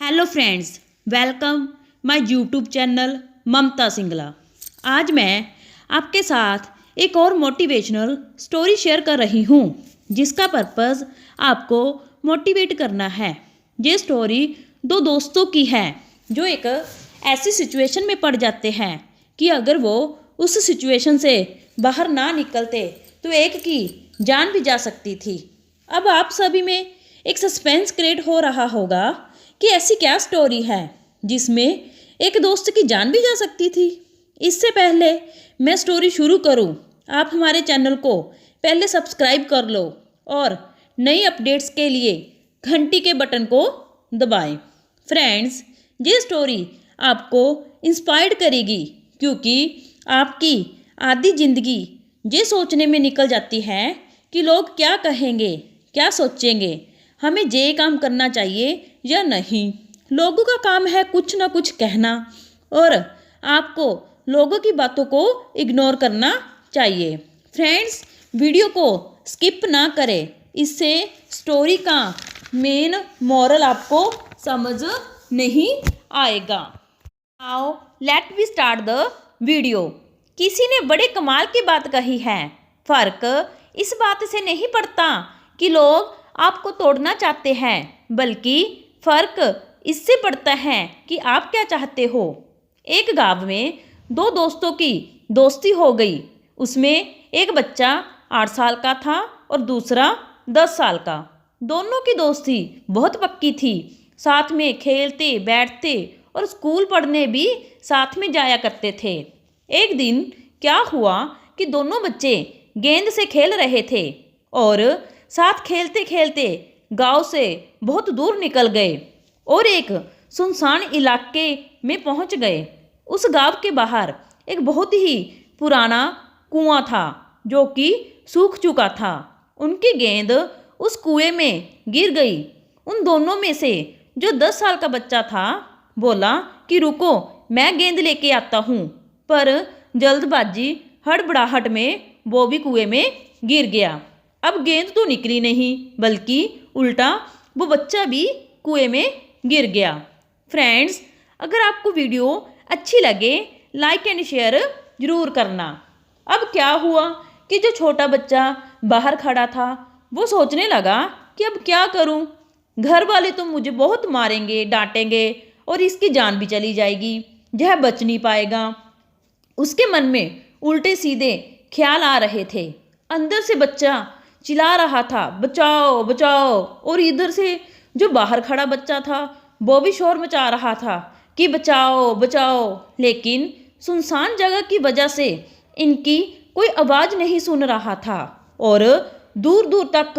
Hello friends, welcome my YouTube channel Mamta Singla. आज मैं आपके साथ एक और मोटिवेशनल स्टोरी शेयर कर रही हूँ जिसका पर्पस आपको मोटिवेट करना है। ये स्टोरी दो दोस्तों की है जो एक ऐसी सिचुएशन में पड़ जाते हैं कि अगर वो उस सिचुएशन से बाहर ना निकलते तो एक की जान भी जा सकती थी। अब आप सभी में एक सस्पेंस क्रिएट हो रहा होगा कि ऐसी क्या स्टोरी है जिसमें एक दोस्त की जान भी जा सकती थी। इससे पहले मैं स्टोरी शुरू करूं, आप हमारे चैनल को पहले सब्सक्राइब कर लो और नई अपडेट्स के लिए घंटी के बटन को दबाएं। फ्रेंड्स, ये स्टोरी आपको इंस्पायर्ड करेगी क्योंकि आपकी आधी ज़िंदगी ये सोचने में निकल जाती है कि लोग क्या कहेंगे, क्या सोचेंगे, हमें ये काम करना चाहिए या नहीं। लोगों का काम है कुछ ना कुछ कहना और आपको लोगों की बातों को इग्नोर करना चाहिए। फ्रेंड्स, वीडियो को स्किप ना करें, इससे स्टोरी का मेन मॉरल आपको समझ नहीं आएगा। Now let we start the video. किसी ने बड़े कमाल की बात कही है। फर्क इस बात से नहीं पड़ता कि लोग आपको तोड़ना चाहते हैं, बल्कि फर्क इससे पड़ता है कि आप क्या चाहते हो। एक गांव में दो दोस्तों की दोस्ती हो गई। उसमें एक बच्चा 8 साल का था और दूसरा 10 साल का। दोनों की दोस्ती बहुत पक्की थी। साथ में खेलते बैठते और स्कूल पढ़ने भी साथ में जाया करते थे। एक दिन क्या हुआ कि दोनों बच्चे गेंद से खेल रहे थे और साथ खेलते खेलते गांव से बहुत दूर निकल गए और एक सुनसान इलाके में पहुंच गए। उस गांव के बाहर एक बहुत ही पुराना कुआं था जो कि सूख चुका था। उनकी गेंद उस कुएं में गिर गई। उन दोनों में से जो 10 साल का बच्चा था बोला कि रुको, मैं गेंद लेके आता हूँ, पर जल्दबाजी हड़बड़ाहट में वो भी कुएं में गिर गया। अब गेंद तो निकली नहीं, बल्कि उल्टा वो बच्चा भी कुएं में गिर गया। फ्रेंड्स, अगर आपको वीडियो अच्छी लगे लाइक एंड शेयर जरूर करना। अब क्या हुआ कि जो छोटा बच्चा बाहर खड़ा था वो सोचने लगा कि अब क्या करूं, घर वाले तो मुझे बहुत मारेंगे, डांटेंगे और इसकी जान भी चली जाएगी, यह बच नहीं पाएगा। उसके मन में उल्टे सीधे ख्याल आ रहे थे। अंदर से बच्चा चिल्ला रहा था, बचाओ बचाओ, और इधर से जो बाहर खड़ा बच्चा था वो भी शोर मचा रहा था कि बचाओ बचाओ। लेकिन सुनसान जगह की वजह से इनकी कोई आवाज़ नहीं सुन रहा था और दूर दूर तक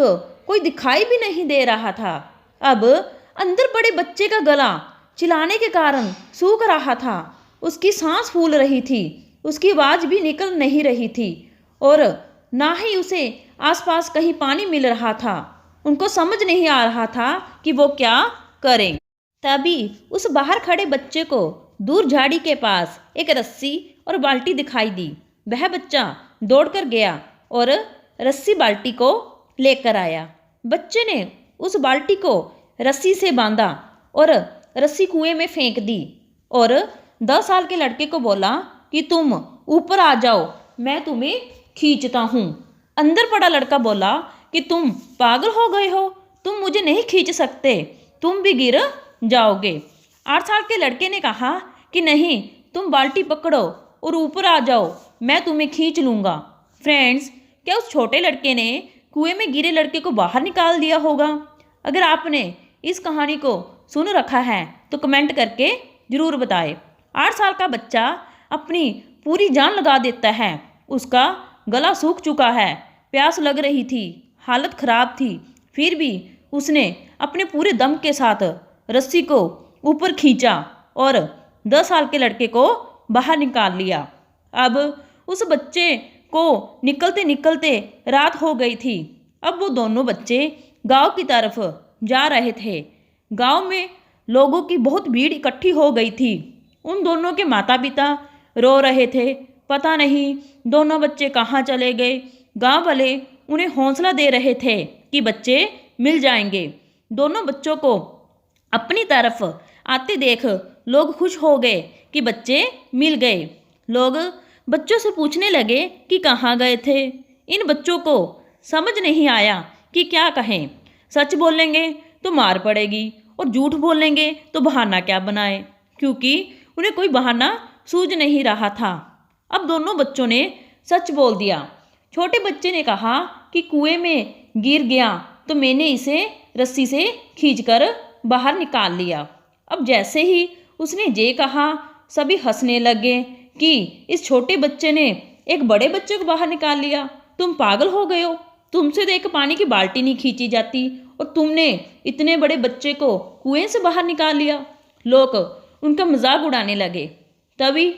कोई दिखाई भी नहीं दे रहा था। अब अंदर पड़े बच्चे का गला चिल्लाने के कारण सूख रहा था। उसकी सांस फूल रही थी, उसकी आवाज़ भी निकल नहीं रही थी और ना ही उसे आसपास कहीं पानी मिल रहा था। उनको समझ नहीं आ रहा था कि वो क्या करें। तभी उस बाहर खड़े बच्चे को दूर झाड़ी के पास एक रस्सी और बाल्टी दिखाई दी। वह बच्चा दौड़कर गया और रस्सी बाल्टी को लेकर आया। बच्चे ने उस बाल्टी को रस्सी से बांधा और रस्सी कुएं में फेंक दी और 10 साल के लड़के को बोला कि तुम ऊपर आ जाओ, मैं तुम्हें खींचता हूँ। अंदर पड़ा लड़का बोला कि तुम पागल हो गए हो, तुम मुझे नहीं खींच सकते, तुम भी गिर जाओगे। 8 साल के लड़के ने कहा कि नहीं, तुम बाल्टी पकड़ो और ऊपर आ जाओ, मैं तुम्हें खींच लूँगा। फ्रेंड्स, क्या उस छोटे लड़के ने कुएं में गिरे लड़के को बाहर निकाल दिया होगा? अगर आपने इस कहानी को सुन रखा है तो कमेंट करके ज़रूर बताएं। 8 साल का बच्चा अपनी पूरी जान लगा देता है। उसका गला सूख चुका है, प्यास लग रही थी, हालत खराब थी, फिर भी उसने अपने पूरे दम के साथ रस्सी को ऊपर खींचा और 10 साल के लड़के को बाहर निकाल लिया। अब उस बच्चे को निकलते निकलते रात हो गई थी। अब वो दोनों बच्चे गांव की तरफ जा रहे थे। गांव में लोगों की बहुत भीड़ इकट्ठी हो गई थी। उन दोनों के माता पिता रो रहे थे, पता नहीं दोनों बच्चे कहाँ चले गए। गांव वाले उन्हें हौसला दे रहे थे कि बच्चे मिल जाएंगे। दोनों बच्चों को अपनी तरफ आते देख लोग खुश हो गए कि बच्चे मिल गए। लोग बच्चों से पूछने लगे कि कहाँ गए थे। इन बच्चों को समझ नहीं आया कि क्या कहें। सच बोलेंगे तो मार पड़ेगी और झूठ बोलेंगे तो बहाना क्या बनाए, क्योंकि उन्हें कोई बहाना सूझ नहीं रहा था। अब दोनों बच्चों ने सच बोल दिया। छोटे बच्चे ने कहा कि कुएं में गिर गया तो मैंने इसे रस्सी से खींचकर बाहर निकाल लिया। अब जैसे ही उसने ये कहा, सभी हंसने लगे कि इस छोटे बच्चे ने एक बड़े बच्चे को बाहर निकाल लिया। तुम पागल हो गए हो, तुमसे तो एक पानी की बाल्टी नहीं खींची जाती और तुमने इतने बड़े बच्चे को कुएं से बाहर निकाल लिया। लोग उनका मजाक उड़ाने लगे। तभी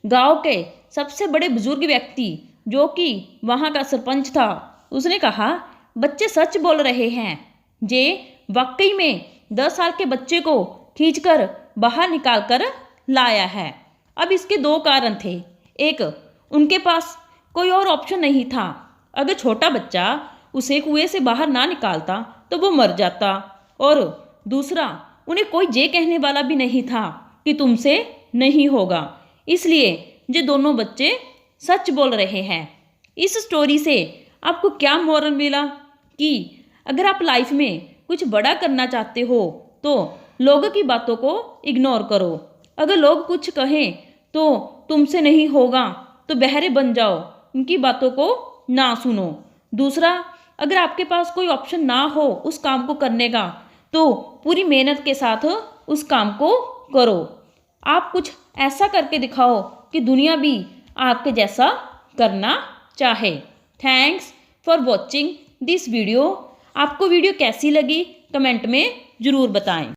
गांव के सबसे बड़े बुजुर्ग व्यक्ति, जो कि वहाँ का सरपंच था, उसने कहा, बच्चे सच बोल रहे हैं। जे वाकई में 10 साल के बच्चे को खींचकर बाहर निकाल कर लाया है। अब इसके दो कारण थे। एक, उनके पास कोई और ऑप्शन नहीं था। अगर छोटा बच्चा उसे कुएं से बाहर ना निकालता तो वो मर जाता। और दूसरा, उन्हें कोई ये कहने वाला भी नहीं था कि तुमसे नहीं होगा। इसलिए ये दोनों बच्चे सच बोल रहे हैं। इस स्टोरी से आपको क्या मोरल मिला कि अगर आप लाइफ में कुछ बड़ा करना चाहते हो तो लोगों की बातों को इग्नोर करो। अगर लोग कुछ कहें तो तुमसे नहीं होगा तो बहरे बन जाओ, उनकी बातों को ना सुनो। दूसरा, अगर आपके पास कोई ऑप्शन ना हो उस काम को करने का तो पूरी मेहनत के साथ उस काम को करो। आप कुछ ऐसा करके दिखाओ कि दुनिया भी आपके जैसा करना चाहे। Thanks for watching this video. आपको वीडियो कैसी लगी कमेंट में ज़रूर बताएं।